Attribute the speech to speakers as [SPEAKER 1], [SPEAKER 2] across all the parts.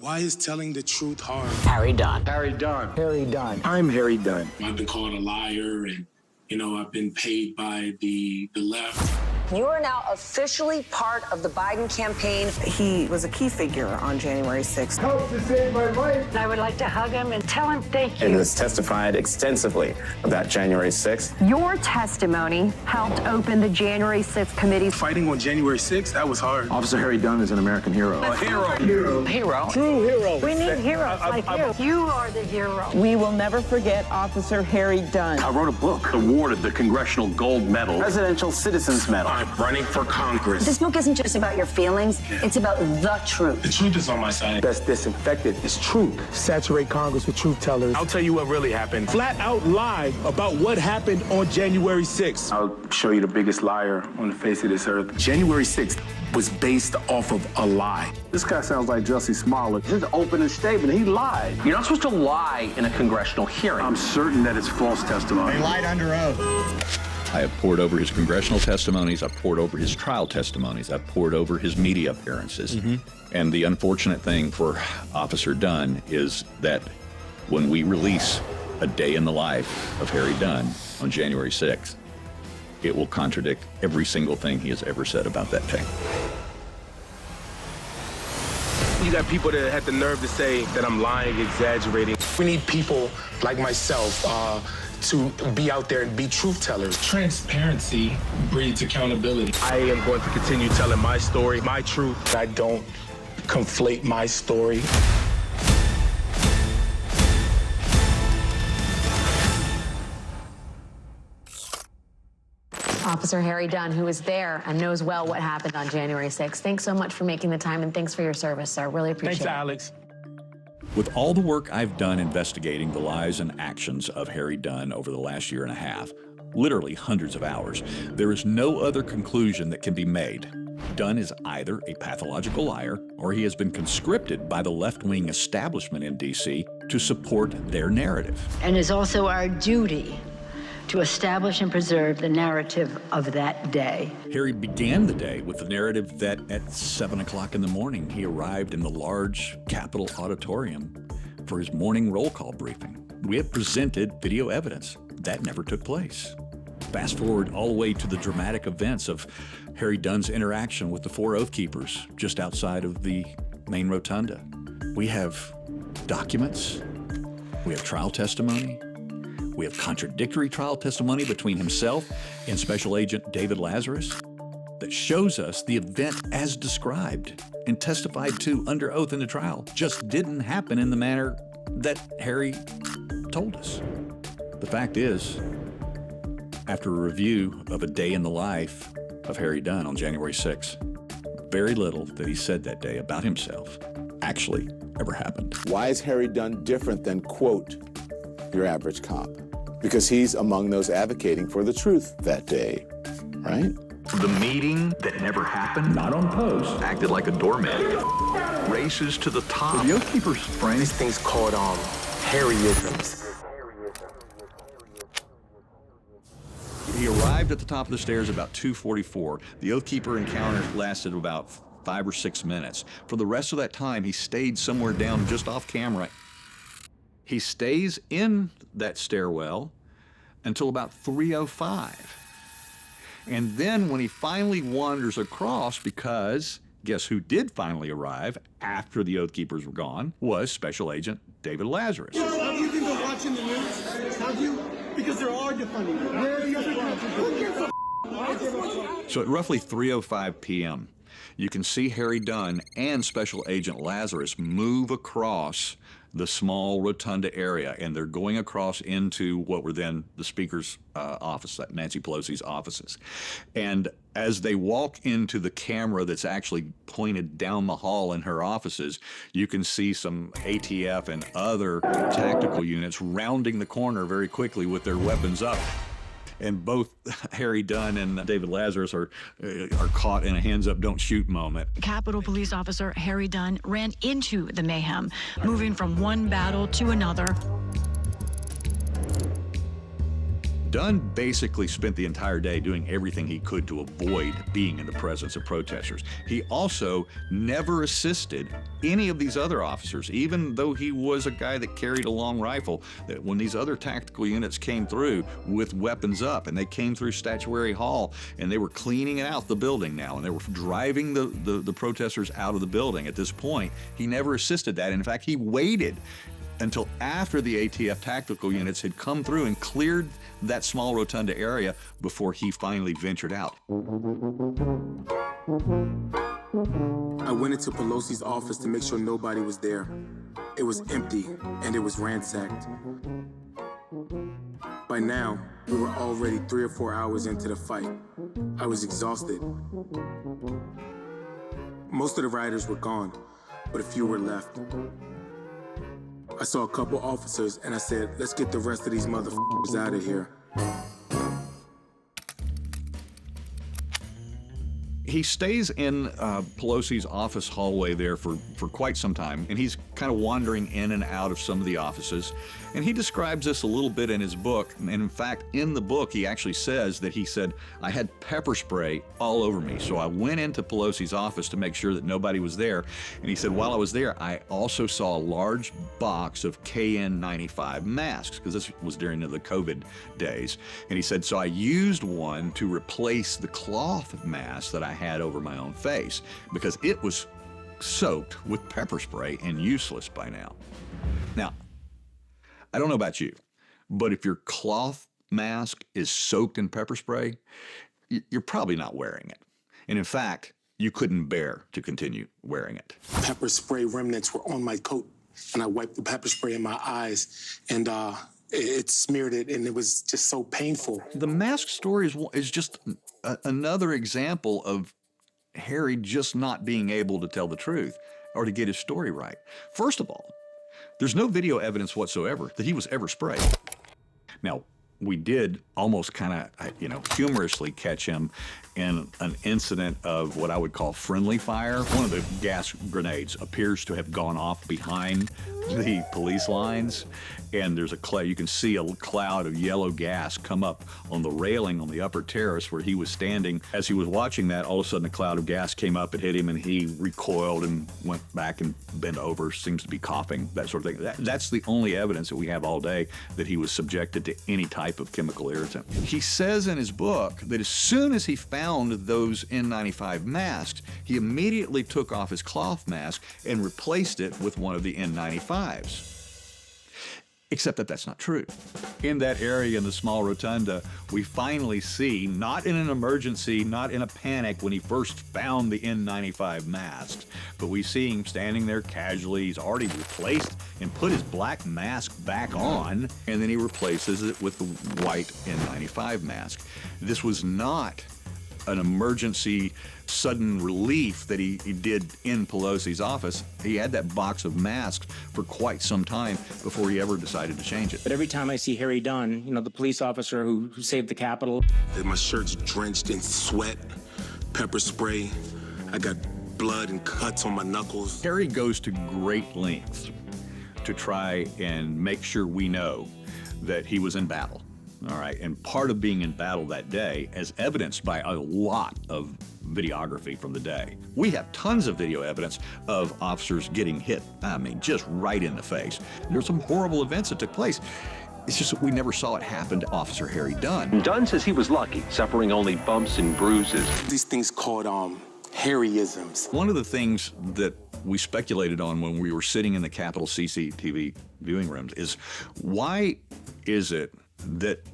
[SPEAKER 1] Why is telling the truth hard?
[SPEAKER 2] Harry Dunn.
[SPEAKER 3] Harry Dunn.
[SPEAKER 4] Harry Dunn.
[SPEAKER 3] I'm Harry Dunn.
[SPEAKER 1] I've been called a liar, and, I've been paid by the left.
[SPEAKER 5] You are now officially part of the Biden campaign.
[SPEAKER 6] He was a key figure on January 6th.
[SPEAKER 3] Helped to save my life.
[SPEAKER 7] I would like to hug him and tell him thank you.
[SPEAKER 8] And has testified extensively about January 6th.
[SPEAKER 7] Your testimony helped open the January 6th committee.
[SPEAKER 1] Fighting on January 6th, that was hard.
[SPEAKER 3] Officer Harry Dunn is an American hero.
[SPEAKER 1] A hero.
[SPEAKER 2] Hero.
[SPEAKER 3] True hero.
[SPEAKER 7] We need heroes like you. You are the hero.
[SPEAKER 6] We will never forget Officer Harry Dunn.
[SPEAKER 3] I wrote a book, awarded the Congressional Gold Medal,
[SPEAKER 8] Presidential Citizens Medal.
[SPEAKER 1] I'm running for Congress.
[SPEAKER 5] This book isn't just about your feelings, it's about the truth.
[SPEAKER 1] The truth is on my side.
[SPEAKER 3] Best disinfected is truth.
[SPEAKER 4] Saturate Congress with truth tellers.
[SPEAKER 1] I'll tell you what really happened.
[SPEAKER 4] Flat out lie about what happened on January 6th.
[SPEAKER 3] I'll show you the biggest liar on the face of this earth.
[SPEAKER 1] January 6th was based off of a lie.
[SPEAKER 3] This guy sounds like Jussie Smollett. His opening statement, he lied.
[SPEAKER 2] You're not supposed to lie in a congressional hearing.
[SPEAKER 3] I'm certain that it's false testimony.
[SPEAKER 4] They lied under oath.
[SPEAKER 9] I have poured over his congressional testimonies. I've poured over his trial testimonies. I've poured over his media appearances. And the unfortunate thing for Officer Dunn is that when we release a day in the life of Harry Dunn on January 6th, it will contradict every single thing he has ever said about that day.
[SPEAKER 1] You got people that had the nerve to say that I'm lying, exaggerating. We need people like myself to be out there and be truth tellers. Transparency breeds accountability. I am going to continue telling my story, my truth. I don't conflate my story.
[SPEAKER 10] Officer Harry Dunn, who was there and knows well what happened on January 6th. Thanks so much for making the time, and thanks for your service, sir. Really appreciate it.
[SPEAKER 1] Thanks, Alex.
[SPEAKER 9] With all the work I've done investigating the lies and actions of Harry Dunn over the last year and a half, literally hundreds of hours, there is no other conclusion that can be made. Dunn is either a pathological liar or he has been conscripted by the left-wing establishment in D.C. to support their narrative.
[SPEAKER 7] And it's also our duty to establish and preserve the narrative of that day.
[SPEAKER 9] Harry began the day with the narrative that at 7 o'clock in the morning, he arrived in the large Capitol auditorium for his morning roll call briefing. We have presented video evidence. That never took place. Fast forward all the way to the dramatic events of Harry Dunn's interaction with the 4 Oath Keepers just outside of the main rotunda. We have documents, we have trial testimony, we have contradictory trial testimony between himself and Special Agent David Lazarus that shows us the event as described and testified to under oath in the trial just didn't happen in the manner that Harry told us. The fact is, after a review of a day in the life of Harry Dunn on January 6th, very little that he said that day about himself actually ever happened.
[SPEAKER 11] Why is Harry Dunn different than, quote, your average cop? Because he's among those advocating for the truth that day, right?
[SPEAKER 9] The meeting that never happened, not on post, acted like a doormat. Races to the top.
[SPEAKER 3] The Oath Keepers, Frank.
[SPEAKER 1] This thing's called Harry-isms.
[SPEAKER 9] He arrived at the top of the stairs about 2:44. The Oath Keeper encounter lasted about 5 or 6 minutes. For the rest of that time, he stayed somewhere down just off camera. He stays in that stairwell until about 3:05. And then when he finally wanders across, because guess who did finally arrive after the Oath Keepers were gone, was Special Agent David Lazarus.
[SPEAKER 12] Have you been watching the news? Have you? Because there are defunding.
[SPEAKER 9] So at roughly 3:05 p.m., you can see Harry Dunn and Special Agent Lazarus move across the small rotunda area, and they're going across into what were then the Speaker's office, Nancy Pelosi's offices. And as they walk into the camera that's actually pointed down the hall in her offices, you can see some ATF and other tactical units rounding the corner very quickly with their weapons up. And both Harry Dunn and David Lazarus are caught in a hands-up, don't shoot moment.
[SPEAKER 10] Capitol Police Officer Harry Dunn ran into the mayhem, moving from one battle to another.
[SPEAKER 9] Dunn basically spent the entire day doing everything he could to avoid being in the presence of protesters. He also never assisted any of these other officers, even though he was a guy that carried a long rifle, that when these other tactical units came through with weapons up, and they came through Statuary Hall, and they were cleaning out the building now, and they were driving the protesters out of the building. At this point, he never assisted that. In fact, he waited until after the ATF tactical units had come through and cleared that small rotunda area before he finally ventured out.
[SPEAKER 1] I went into Pelosi's office to make sure nobody was there. It was empty and it was ransacked. By now, we were already 3 or 4 hours into the fight. I was exhausted. Most of the rioters were gone, but a few were left. I saw a couple officers and I said, let's get the rest of these motherfuckers out of here.
[SPEAKER 9] He stays in Pelosi's office hallway there for quite some time, and he's kind of wandering in and out of some of the offices. And he describes this a little bit in his book. And in fact, in the book, he actually says that he said, I had pepper spray all over me. So I went into Pelosi's office to make sure that nobody was there. And he said, while I was there, I also saw a large box of KN95 masks, because this was during the COVID days. And he said, so I used one to replace the cloth mask that I had over my own face, because it was soaked with pepper spray and useless by now. Now, I don't know about you, but if your cloth mask is soaked in pepper spray, you're probably not wearing it. And in fact, you couldn't bear to continue wearing it.
[SPEAKER 1] Pepper spray remnants were on my coat, and I wiped the pepper spray in my eyes, and it smeared it, and it was just so painful.
[SPEAKER 9] The mask story is just another example of Harry just not being able to tell the truth or to get his story right. First of all, there's no video evidence whatsoever that he was ever sprayed. Now, we did almost kind of, humorously catch him in an incident of what I would call friendly fire. One of the gas grenades appears to have gone off behind the police lines, and there's you can see a cloud of yellow gas come up on the railing on the upper terrace where he was standing. As he was watching that, all of a sudden a cloud of gas came up and hit him, and he recoiled and went back and bent over, seems to be coughing, that sort of thing. That's the only evidence that we have all day that he was subjected to any type of chemical irritant. He says in his book that as soon as he found those N95 masks, he immediately took off his cloth mask and replaced it with one of the N95s. Except that that's not true. In that area in the small rotunda, we finally see, not in an emergency, not in a panic when he first found the N95 masks, but we see him standing there casually. He's already replaced and put his black mask back on, and then he replaces it with the white N95 mask. This was not an emergency sudden relief that he did in Pelosi's office. He had that box of masks for quite some time before he ever decided to change it.
[SPEAKER 13] But every time I see Harry Dunn, the police officer who saved the Capitol.
[SPEAKER 1] My shirt's drenched in sweat, pepper spray. I got blood and cuts on my knuckles.
[SPEAKER 9] Harry goes to great lengths to try and make sure we know that he was in battle. All right, and part of being in battle that day, as evidenced by a lot of videography from the day. We have tons of video evidence of officers getting hit, just right in the face. There's some horrible events that took place. It's just that we never saw it happen to Officer Harry Dunn.
[SPEAKER 2] Dunn says he was lucky, suffering only bumps and bruises.
[SPEAKER 1] These things called Harry-isms.
[SPEAKER 9] One of the things that we speculated on when we were sitting in the Capitol CCTV viewing rooms is, why is it that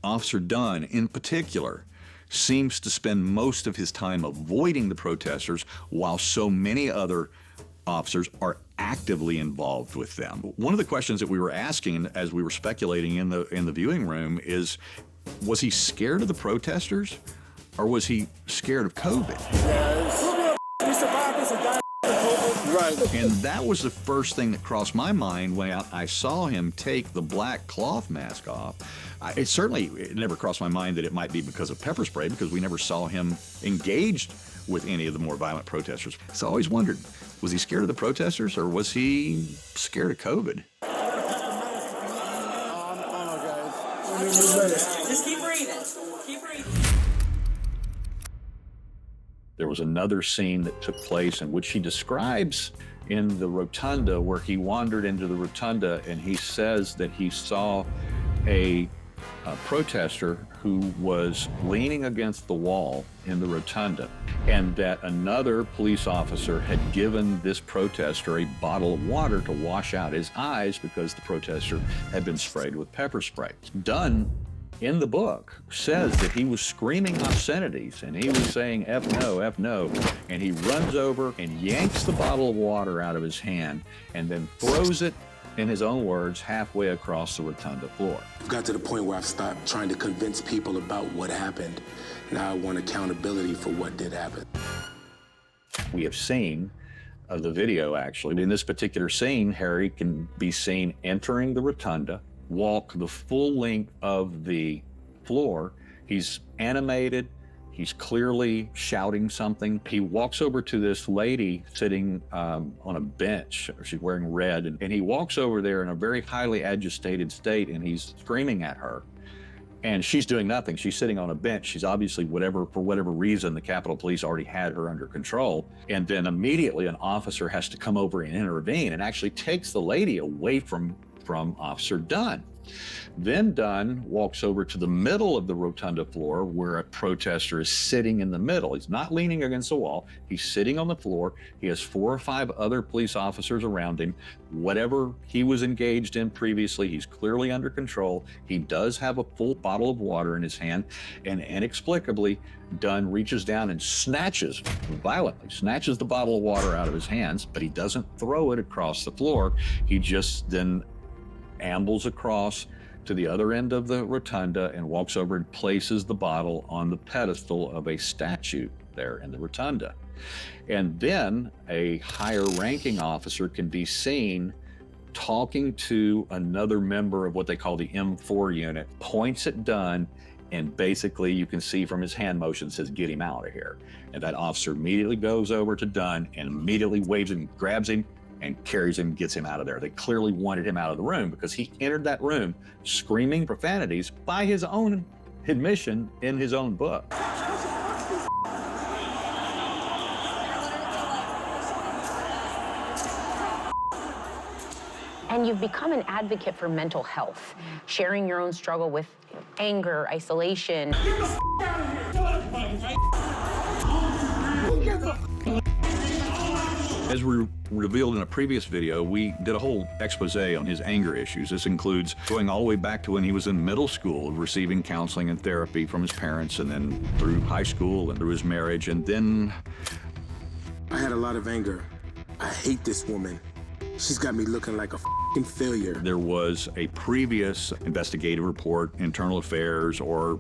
[SPEAKER 9] Officer Dunn, in particular, seems to spend most of his time avoiding the protesters while so many other officers are actively involved with them? One of the questions that we were asking as we were speculating in the viewing room is, was he scared of the protesters, or was he scared of COVID? Right. And that was the first thing that crossed my mind when I saw him take the black cloth mask off. It never crossed my mind that it might be because of pepper spray, because we never saw him engaged with any of the more violent protesters. So I always wondered, was he scared of the protesters, or was he scared of COVID?
[SPEAKER 6] Just keep breathing. Keep breathing.
[SPEAKER 9] There was another scene that took place in which he describes in the rotunda, where he wandered into the rotunda, and he says that he saw a protester who was leaning against the wall in the rotunda, and that another police officer had given this protester a bottle of water to wash out his eyes because the protester had been sprayed with pepper spray. Dunn, in the book, says that he was screaming obscenities, and he was saying F no, and he runs over and yanks the bottle of water out of his hand and then throws it, in his own words, halfway across the rotunda floor.
[SPEAKER 1] I've got to the point where I've stopped trying to convince people about what happened. Now I want accountability for what did happen.
[SPEAKER 9] We have seen the video, actually. In this particular scene, Harry can be seen entering the rotunda, walk the full length of the floor. He's animated. He's clearly shouting something. He walks over to this lady sitting on a bench. She's wearing red, and he walks over there in a very highly agitated state, and he's screaming at her. And she's doing nothing. She's sitting on a bench. She's obviously, for whatever reason, the Capitol Police already had her under control. And then immediately an officer has to come over and intervene and actually takes the lady away from Officer Dunn. Then Dunn walks over to the middle of the rotunda floor where a protester is sitting in the middle. He's not leaning against the wall. He's sitting on the floor. He has 4 or 5 other police officers around him. Whatever he was engaged in previously, he's clearly under control. He does have a full bottle of water in his hand, and inexplicably, Dunn reaches down and violently snatches the bottle of water out of his hands, but he doesn't throw it across the floor. He just then ambles across to the other end of the rotunda and walks over and places the bottle on the pedestal of a statue there in the rotunda. And then a higher ranking officer can be seen talking to another member of what they call the M4 unit, points at Dunn, and basically you can see from his hand motion says, "Get him out of here." And that officer immediately goes over to Dunn and immediately waves him, grabs him, and carries him, gets him out of there. They clearly wanted him out of the room because he entered that room screaming profanities by his own admission in his own book.
[SPEAKER 10] And you've become an advocate for mental health, sharing your own struggle with anger, isolation.
[SPEAKER 9] As we revealed in a previous video, we did a whole expose on his anger issues. This includes going all the way back to when he was in middle school, receiving counseling and therapy from his parents, and then through high school and through his marriage, and then...
[SPEAKER 1] I had a lot of anger. I hate this woman. She's got me looking like a f***ing failure.
[SPEAKER 9] There was a previous investigative report, internal affairs, or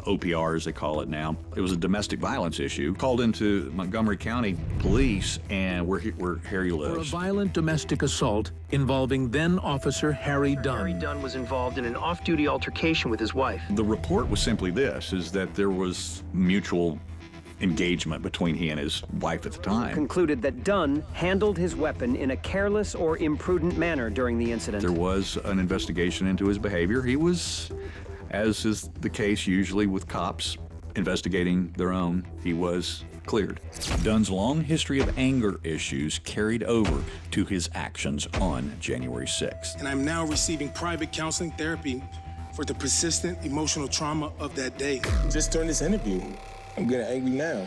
[SPEAKER 9] OPR as they call it now. It was a domestic violence issue called into Montgomery County Police and where Harry lives.
[SPEAKER 14] For a violent domestic assault involving then Officer Harry Dunn.
[SPEAKER 15] Harry Dunn was involved in an off-duty altercation with his wife.
[SPEAKER 9] The report was simply this, is that there was mutual engagement between he and his wife at the time.
[SPEAKER 15] Concluded that Dunn handled his weapon in a careless or imprudent manner during the incident.
[SPEAKER 9] There was an investigation into his behavior. He was, as is the case usually with cops investigating their own, he was cleared. Dunn's long history of anger issues carried over to his actions on January 6th.
[SPEAKER 1] And I'm now receiving private counseling therapy for the persistent emotional trauma of that day. Just during this interview, I'm getting angry now.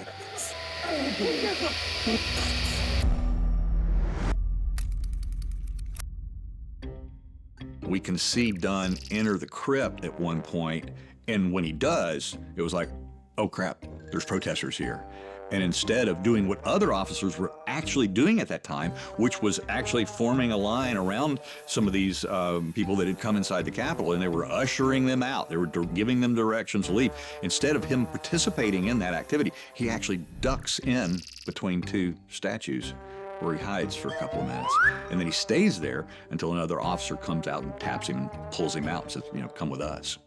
[SPEAKER 9] We can see Dunn enter the crypt at one point, and when he does, it was like, oh crap, there's protesters here. And instead of doing what other officers were actually doing at that time, which was actually forming a line around some of these people that had come inside the Capitol, and they were ushering them out. They were giving them directions to leave. Instead of him participating in that activity, he actually ducks in between 2 statues where he hides for a couple of minutes. And then he stays there until another officer comes out and taps him and pulls him out and says, you know, come with us.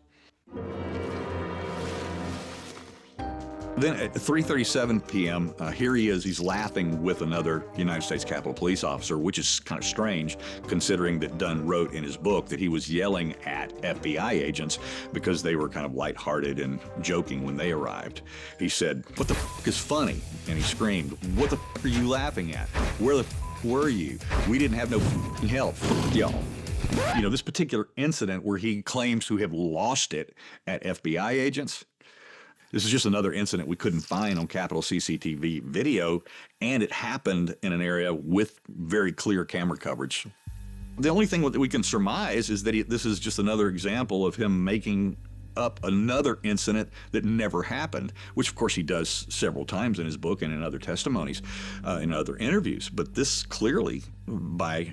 [SPEAKER 9] Then at 3:37 p.m., here he is. He's laughing with another United States Capitol Police officer, which is kind of strange, considering that Dunn wrote in his book that he was yelling at FBI agents because they were kind of lighthearted and joking when they arrived. He said, "What the f is funny?" And he screamed, "What the f are you laughing at? Where the f were you? We didn't have no f***ing help, y'all." You know, this particular incident where he claims to have lost it at FBI agents, this is just another incident we couldn't find on Capitol CCTV video, and it happened in an area with very clear camera coverage. The only thing that we can surmise is that this is just another example of him making up another incident that never happened, which of course he does several times in his book and in other testimonies, in other interviews. But this clearly, by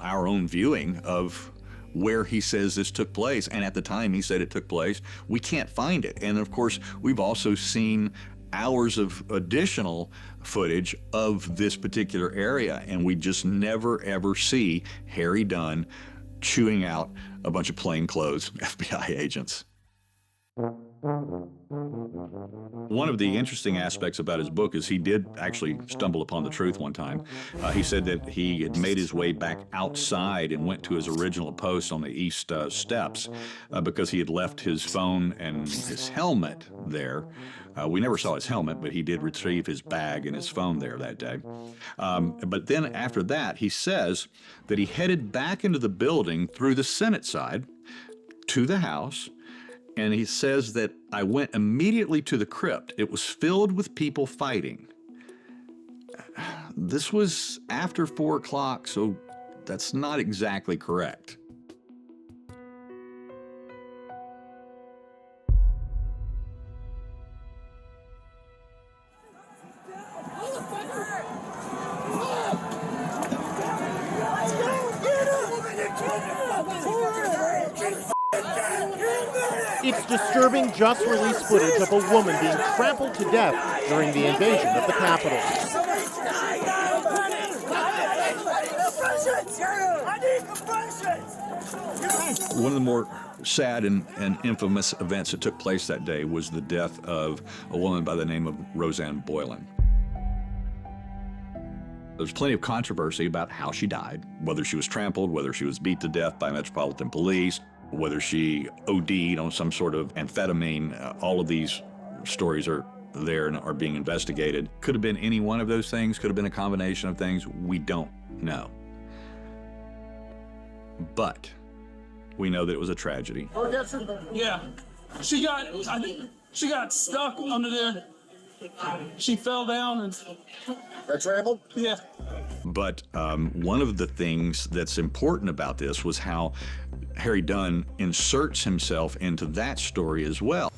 [SPEAKER 9] our own viewing of where he says this took place, and at the time he said it took place, we can't find it. And of course, we've also seen hours of additional footage of this particular area, and we just never ever see Harry Dunn chewing out a bunch of plainclothes FBI agents. One of the interesting aspects about his book is he did actually stumble upon the truth one time. He said that he had made his way back outside and went to his original post on the east steps because he had left his phone and his helmet there. We never saw his helmet, but he did retrieve his bag and his phone there that day. But then after that, he says that he headed back into the building through the Senate side to the House. And he says that I went immediately to the crypt. It was filled with people fighting. This was after 4 o'clock, so that's not exactly correct.
[SPEAKER 16] It's disturbing just released footage of a woman being trampled to death during the invasion of the Capitol.
[SPEAKER 9] One of the more sad and infamous events that took place that day was the death of a woman by the name of Rosanne Boyland. There's plenty of controversy about how she died, whether she was trampled, whether she was beat to death by Metropolitan Police, whether she OD'd on some sort of amphetamine. All of these stories are there and are being investigated. Could have been any one of those things, could have been a combination of things. We don't know. But we know that it was a tragedy.
[SPEAKER 12] Yeah. I think she got stuck under there. She fell down and...
[SPEAKER 17] Got trampled?
[SPEAKER 12] Yeah.
[SPEAKER 9] But one of the things that's important about this was how Harry Dunn inserts himself into that story as well.